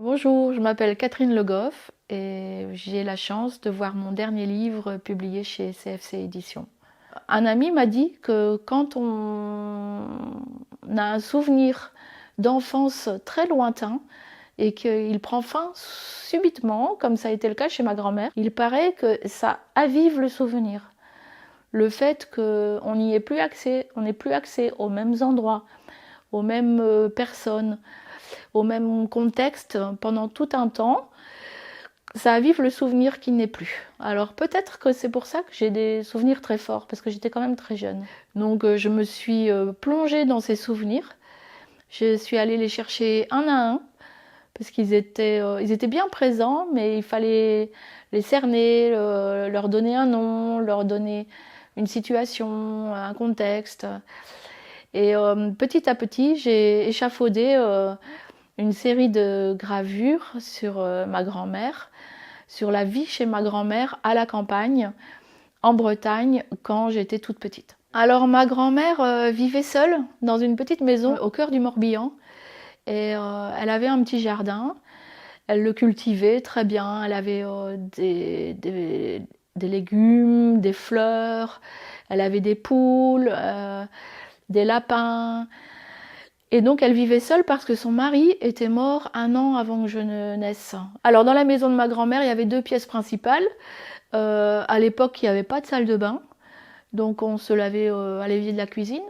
Bonjour, je m'appelle Catherine Le Goff et j'ai la chance de voir mon dernier livre publié chez CFC Éditions. Un ami m'a dit que quand on a un souvenir d'enfance très lointain et qu'il prend fin subitement, comme ça a été le cas chez ma grand-mère, il paraît que ça avive le souvenir. Le fait qu'on n'y ait plus accès, on n'ait plus accès aux mêmes endroits, aux mêmes personnes, au même contexte pendant tout un temps, ça avive le souvenir qui n'est plus. Alors peut-être que c'est pour ça que j'ai des souvenirs très forts, parce que j'étais quand même très jeune. Donc je me suis plongée dans ces souvenirs. Je suis allée les chercher un à un, parce ils étaient bien présents, mais il fallait les cerner, leur donner un nom, leur donner une situation, un contexte. Et petit à petit, j'ai échafaudé une série de gravures sur ma grand-mère, sur la vie chez ma grand-mère à la campagne, en Bretagne, quand j'étais toute petite. Alors ma grand-mère vivait seule dans une petite maison au cœur du Morbihan et elle avait un petit jardin. Elle le cultivait très bien. Elle avait des légumes, des fleurs. Elle avait des poules, des lapins. Et donc elle vivait seule parce que son mari était mort un an avant que je ne naisse. Alors dans la maison de ma grand-mère, il y avait deux pièces principales. À l'époque, il n'y avait pas de salle de bain, donc on se lavait à l'évier de la cuisine.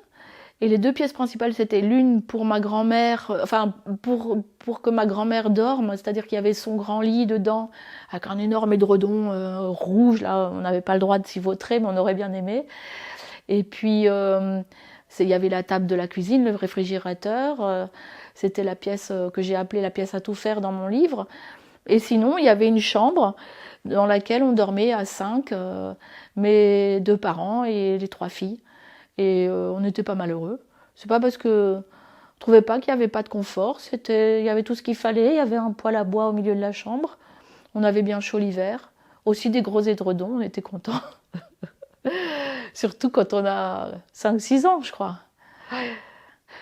Et les deux pièces principales, c'était l'une pour ma grand-mère, enfin pour que ma grand-mère dorme, c'est-à-dire qu'il y avait son grand lit dedans, avec un énorme édredon rouge, là on n'avait pas le droit de s'y vautrer, mais on aurait bien aimé. Et puis il y avait la table de la cuisine, le réfrigérateur, c'était la pièce que j'ai appelée la pièce à tout faire dans mon livre. Et sinon, il y avait une chambre dans laquelle on dormait à 5, mes deux parents et les trois filles. Et on n'était pas malheureux. C'est pas parce que on trouvait pas qu'il n'y avait pas de confort, il y avait tout ce qu'il fallait, il y avait un poêle à bois au milieu de la chambre, on avait bien chaud l'hiver, aussi des gros édredons, on était contents. Surtout quand on a 5-6 ans, je crois.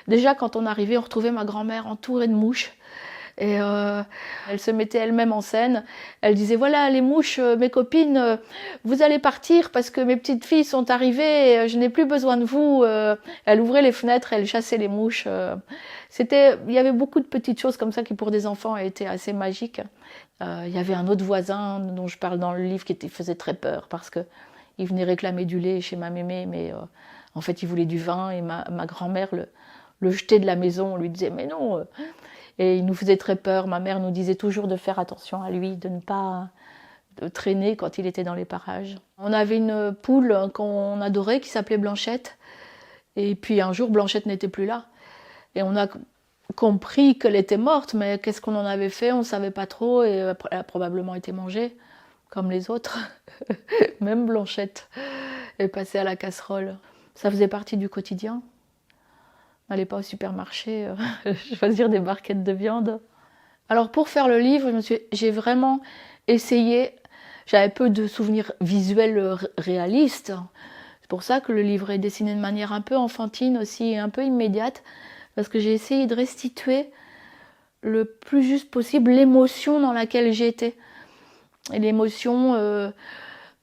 Déjà, quand on arrivait, on retrouvait ma grand-mère entourée de mouches. Et elle se mettait elle-même en scène. Elle disait, voilà les mouches, mes copines, vous allez partir parce que mes petites filles sont arrivées, et, je n'ai plus besoin de vous. Elle ouvrait les fenêtres, elle chassait les mouches. Il y avait beaucoup de petites choses comme ça qui pour des enfants étaient assez magiques. Il y avait un autre voisin dont je parle dans le livre qui faisait très peur parce que il venait réclamer du lait chez ma mémé, mais en fait il voulait du vin et ma grand-mère le jetait de la maison. On lui disait, mais non. Et il nous faisait très peur. Ma mère nous disait toujours de faire attention à lui, de ne pas traîner quand il était dans les parages. On avait une poule qu'on adorait qui s'appelait Blanchette. Et puis un jour, Blanchette n'était plus là. Et on a compris qu'elle était morte, mais qu'est-ce qu'on en avait fait? On ne savait pas trop. Et elle a probablement été mangée, comme les autres. Même Blanchette est passée à la casserole. Ça faisait partie du quotidien. N'allez pas au supermarché choisir des barquettes de viande. Alors pour faire le livre, j'ai vraiment essayé, j'avais peu de souvenirs visuels réalistes. C'est pour ça que le livre est dessiné de manière un peu enfantine aussi, et un peu immédiate, parce que j'ai essayé de restituer le plus juste possible l'émotion dans laquelle j'étais. Et l'émotion,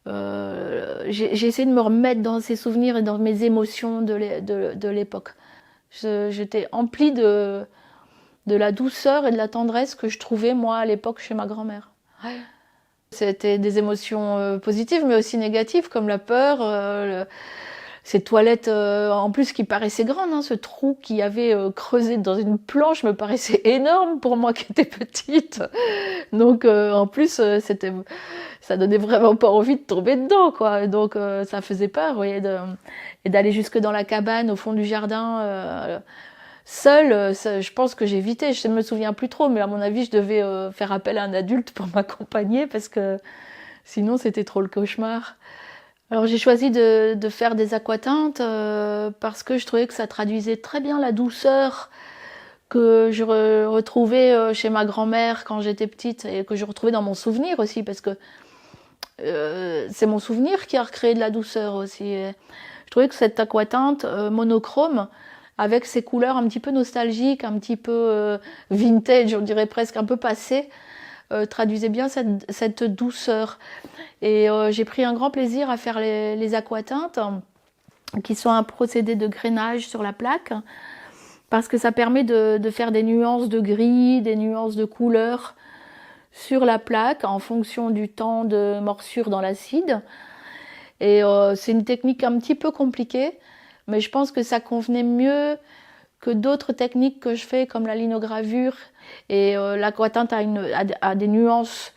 j'ai essayé de me remettre dans ces souvenirs et dans mes émotions de l'époque. J'étais emplie de la douceur et de la tendresse que je trouvais moi à l'époque chez ma grand-mère. Ouais. C'était des émotions positives mais aussi négatives comme la peur, ces toilettes en plus qui paraissaient grandes, hein, ce trou qu'il y avait creusé dans une planche me paraissait énorme pour moi qui étais petite. Donc en plus ça donnait vraiment pas envie de tomber dedans quoi. Donc ça faisait peur, vous voyez, et d'aller jusque dans la cabane au fond du jardin. Seule, je pense que j'évitais, je ne me souviens plus trop, mais à mon avis, je devais faire appel à un adulte pour m'accompagner parce que sinon c'était trop le cauchemar. Alors j'ai choisi de faire des aquatintes parce que je trouvais que ça traduisait très bien la douceur que je retrouvais chez ma grand-mère quand j'étais petite et que je retrouvais dans mon souvenir aussi parce que c'est mon souvenir qui a recréé de la douceur aussi. Et je trouvais que cette aquatinte monochrome, avec ces couleurs un petit peu nostalgiques, un petit peu vintage, on dirait presque un peu passé, traduisait bien cette douceur. Et j'ai pris un grand plaisir à faire les aquateintes, qui sont un procédé de grainage sur la plaque, parce que ça permet de faire des nuances de gris, des nuances de couleurs sur la plaque en fonction du temps de morsure dans l'acide. Et c'est une technique un petit peu compliquée, mais je pense que ça convenait mieux que d'autres techniques que je fais comme la linogravure. Et l'aquateinte a des nuances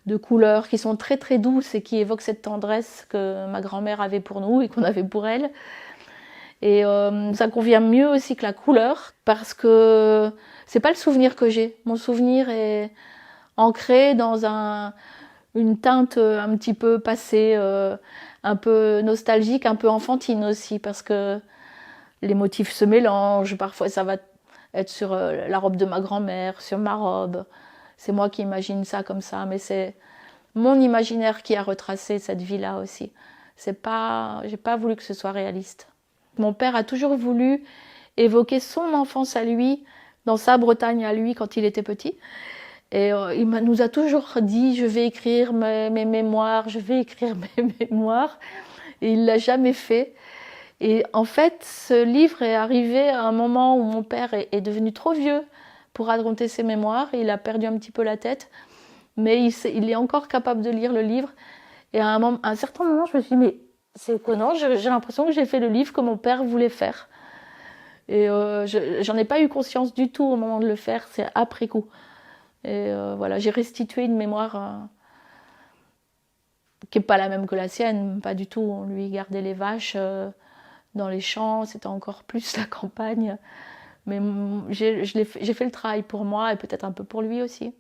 de couleurs qui sont très très douces et qui évoquent cette tendresse que ma grand-mère avait pour nous et qu'on avait pour elle. Et ça convient mieux aussi que la couleur, parce que c'est pas le souvenir que j'ai. Mon souvenir est ancré dans une teinte un petit peu passée, un peu nostalgique, un peu enfantine aussi, parce que les motifs se mélangent. Parfois ça va être sur la robe de ma grand-mère, sur ma robe. C'est moi qui imagine ça comme ça, mais c'est mon imaginaire qui a retracé cette vie-là aussi. J'ai pas voulu que ce soit réaliste. Mon père a toujours voulu évoquer son enfance à lui, dans sa Bretagne à lui quand il était petit. Et il nous a toujours dit, je vais écrire mes mémoires, je vais écrire mes mémoires. Et il l'a jamais fait. Et en fait, ce livre est arrivé à un moment où mon père est devenu trop vieux pour raconter ses mémoires. Il a perdu un petit peu la tête, mais il est encore capable de lire le livre. Et à un certain moment, je me suis dit, mais c'est étonnant, j'ai l'impression que j'ai fait le livre que mon père voulait faire. Et j'en ai pas eu conscience du tout au moment de le faire, c'est après coup. Et voilà, j'ai restitué une mémoire qui n'est pas la même que la sienne, pas du tout. On lui gardait les vaches dans les champs, c'était encore plus la campagne. Mais j'ai fait le travail pour moi et peut-être un peu pour lui aussi.